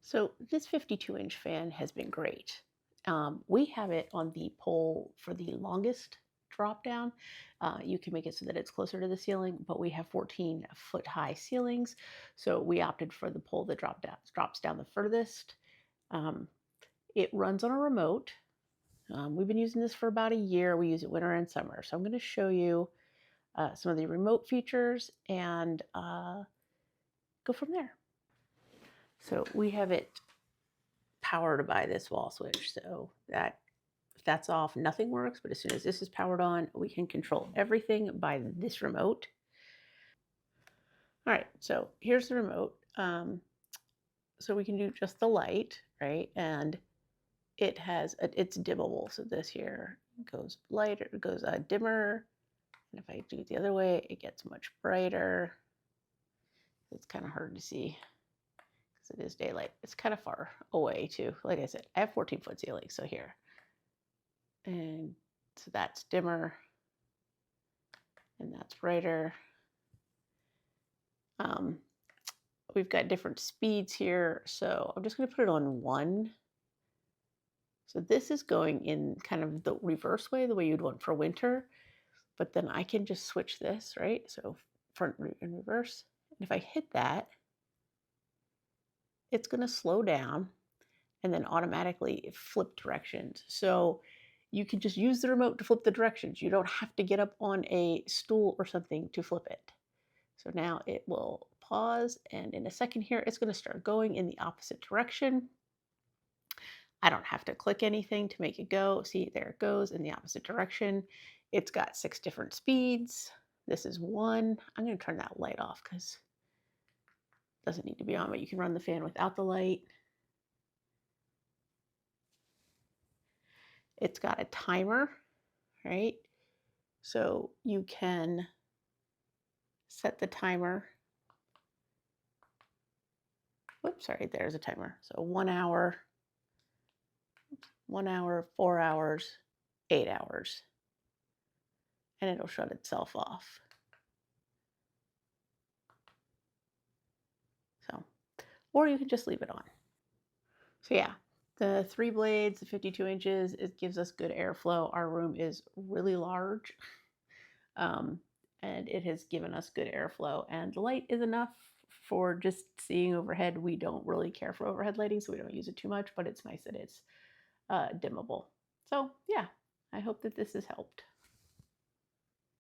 So this 52-inch fan has been great. We have it on the pole for the longest drop down. You can make it so that it's closer to the ceiling, but we have 14-foot high ceilings. So we opted for the pole that drops down the furthest. Um, it runs on a remote. We've been using this for about a year. We use it winter and summer. So I'm going to show you some of the remote features and go from there. So we have it powered by this wall switch. So that if that's off, nothing works. But as soon as this is powered on, we can control everything by this remote. All right, so here's the remote. So we can do just the light, right? And it's dimmable. So this here goes lighter, it goes dimmer. And if I do it the other way, it gets much brighter. It's kind of hard to see because it is daylight. It's kind of far away too. Like I said, I have 14-foot ceilings, so here. And so that's dimmer and that's brighter. We've got different speeds here. So I'm just going to put it on 1. So this is going in kind of the reverse way, the way you'd want for winter. But then I can just switch this, right? So front and reverse. And if I hit that, it's going to slow down and then automatically flip directions. So you can just use the remote to flip the directions. You don't have to get up on a stool or something to flip it. So now it will pause, and in a second here, it's going to start going in the opposite direction. I don't have to click anything to make it go. See, there it goes in the opposite direction. It's got 6 different speeds. This is 1. I'm going to turn that light off because it doesn't need to be on, but you can run the fan without the light. It's got a timer, right? So you can set the timer. Whoops, sorry, there's a timer. So 1 hour, 4 hours, 8 hours. And it'll shut itself off. So, or you can just leave it on. So yeah, the 3 blades, the 52 inches, it gives us good airflow. Our room is really large. And it has given us good airflow, and the light is enough for just seeing overhead. We don't really care for overhead lighting, so we don't use it too much, but it's nice that it's dimmable. So yeah, I hope that this has helped.